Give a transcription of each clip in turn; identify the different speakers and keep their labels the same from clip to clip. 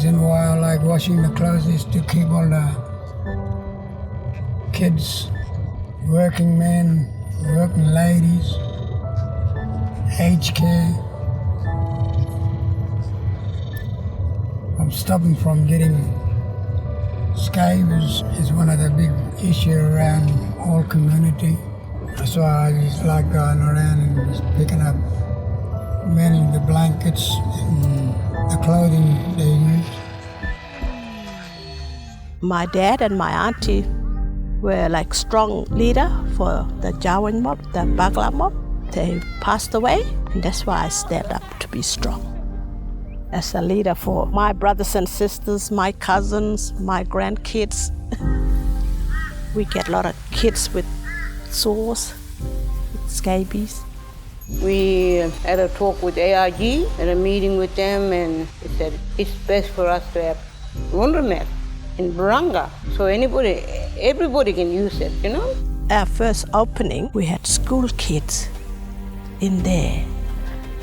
Speaker 1: reason why I like washing the clothes is to keep all the kids, working men, working ladies, aged care. I'm stopping from getting scabies is one of the big issues around all community. That's why I just like going around and just picking up mending the blankets and the clothing they use.
Speaker 2: My dad and my auntie were like strong leader for the Jawan mob, the Bagla mob. They passed away, and that's why I stepped up to be strong. As a leader for my brothers and sisters, my cousins, my grandkids. We get a lot of kids with sores, with scabies.
Speaker 3: We had a talk with ARG, had a meeting with them, and they said it's best for us to have Laundromat in Barunga, so everybody can use it, you know?
Speaker 2: Our first opening, we had school kids in there.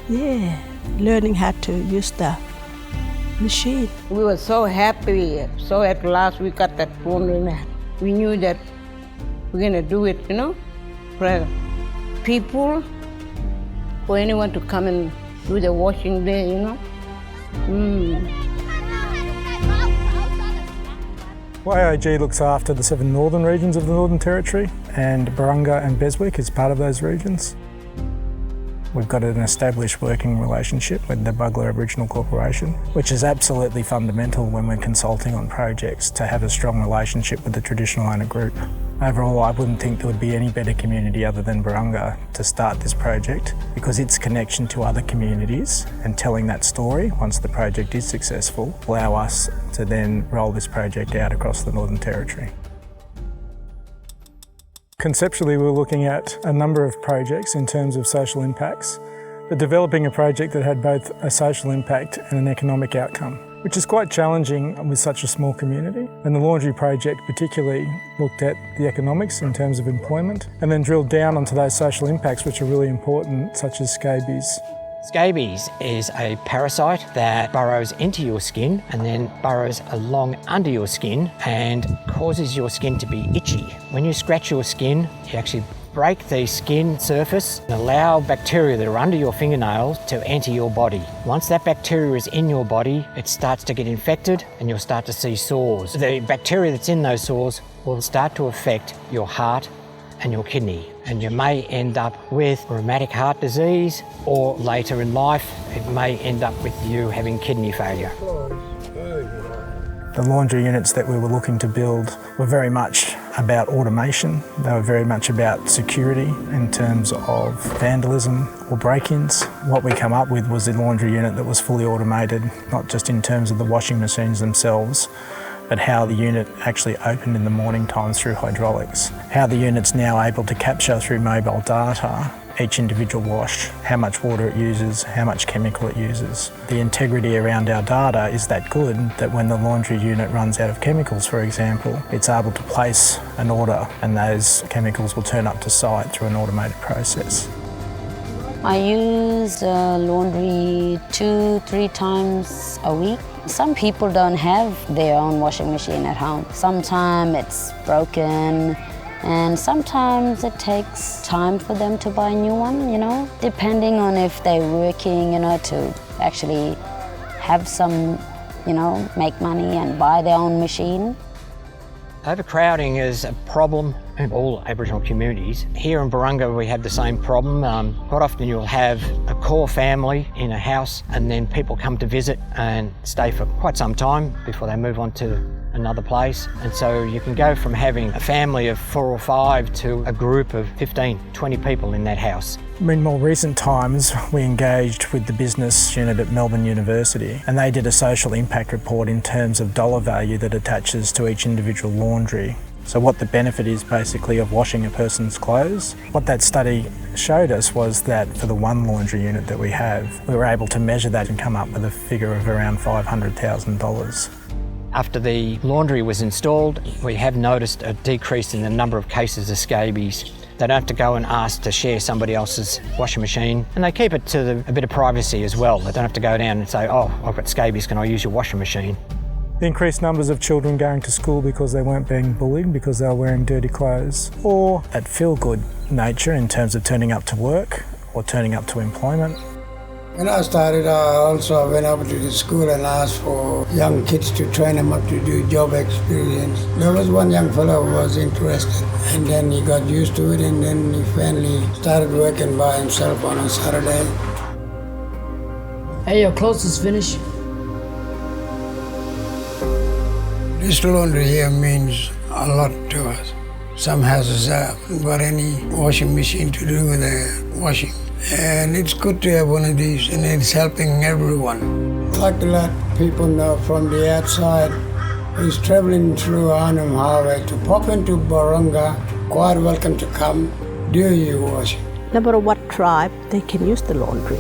Speaker 2: Yeah, learning how to use the machine.
Speaker 3: We were so happy last we got that Laundromat. We knew that we're gonna do it, you know, for people, for anyone to come and do the washing there, you know.
Speaker 4: YIG looks after the 7 northern regions of the Northern Territory, and Barunga and Beswick is part of those regions. We've got an established working relationship with the Bugler Aboriginal Corporation, which is absolutely fundamental when we're consulting on projects, to have a strong relationship with the traditional owner group. Overall, I wouldn't think there would be any better community other than Barunga to start this project, because its connection to other communities and telling that story once the project is successful allow us to then roll this project out across the Northern Territory. Conceptually, we're looking at a number of projects in terms of social impacts, but developing a project that had both a social impact and an economic outcome, which is quite challenging with such a small community. And the Laundry Project particularly looked at the economics in terms of employment, and then drilled down onto those social impacts which are really important, such as scabies.
Speaker 5: Scabies is a parasite that burrows into your skin and then burrows along under your skin and causes your skin to be itchy. When you scratch your skin, you actually break the skin surface and allow bacteria that are under your fingernails to enter your body. Once that bacteria is in your body, it starts to get infected and you'll start to see sores. The bacteria that's in those sores will start to affect your heart and your kidney, and you may end up with rheumatic heart disease, or later in life it may end up with you having kidney failure.
Speaker 4: The laundry units that we were looking to build were very much about automation. They were very much about security in terms of vandalism or break-ins. What we come up with was a laundry unit that was fully automated, not just in terms of the washing machines themselves, but how the unit actually opened in the morning times through hydraulics. How the unit's now able to capture through mobile data each individual wash, how much water it uses, how much chemical it uses. The integrity around our data is that good that when the laundry unit runs out of chemicals, for example, it's able to place an order and those chemicals will turn up to site through an automated process.
Speaker 6: I use the laundry 2-3 times a week. Some people don't have their own washing machine at home. Sometimes it's broken, and sometimes it takes time for them to buy a new one, you know, depending on if they're working, you know, to actually have some, you know, make money and buy their own machine.
Speaker 5: Overcrowding is a problem in all Aboriginal communities. Here in Barunga we have the same problem. Quite often you'll have a core family in a house and then people come to visit and stay for quite some time before they move on to another place. And so you can go from having a family of 4 or 5 to a group of 15, 20 people in that house.
Speaker 4: In more recent times, we engaged with the business unit at Melbourne University, and they did a social impact report in terms of dollar value that attaches to each individual laundry. So what the benefit is basically of washing a person's clothes. What that study showed us was that for the one laundry unit that we have, we were able to measure that and come up with a figure of around $500,000.
Speaker 5: After the laundry was installed, we have noticed a decrease in the number of cases of scabies. They don't have to go and ask to share somebody else's washing machine, and they keep it to a bit of privacy as well. They don't have to go down and say, oh, I've got scabies, can I use your washing machine?
Speaker 4: The increased numbers of children going to school because they weren't being bullied because they were wearing dirty clothes, or that feel-good nature in terms of turning up to work or turning up to employment.
Speaker 1: When I started, I also went up to the school and asked for young kids to train them up to do job experience. There was one young fellow who was interested, and then he got used to it, and then he finally started working by himself on a Saturday.
Speaker 7: Hey, your clothes is finished.
Speaker 1: This laundry here means a lot to us. Some houses haven't got any washing machine to do with the washing. And it's good to have one of these, and it's helping everyone. I'd like to let people know from the outside who's traveling through Arnhem Highway to pop into Barunga, quite welcome to come, do your washing.
Speaker 2: No matter what tribe, they can use the laundry.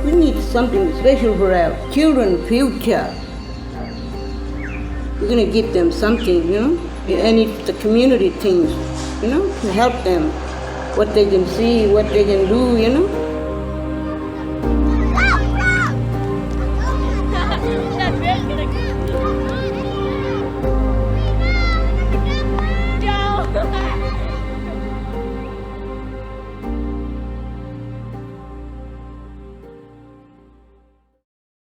Speaker 3: We need something special for our children's future. We're going to give them something, and it's the community things, to help them, what they can see, what they can do,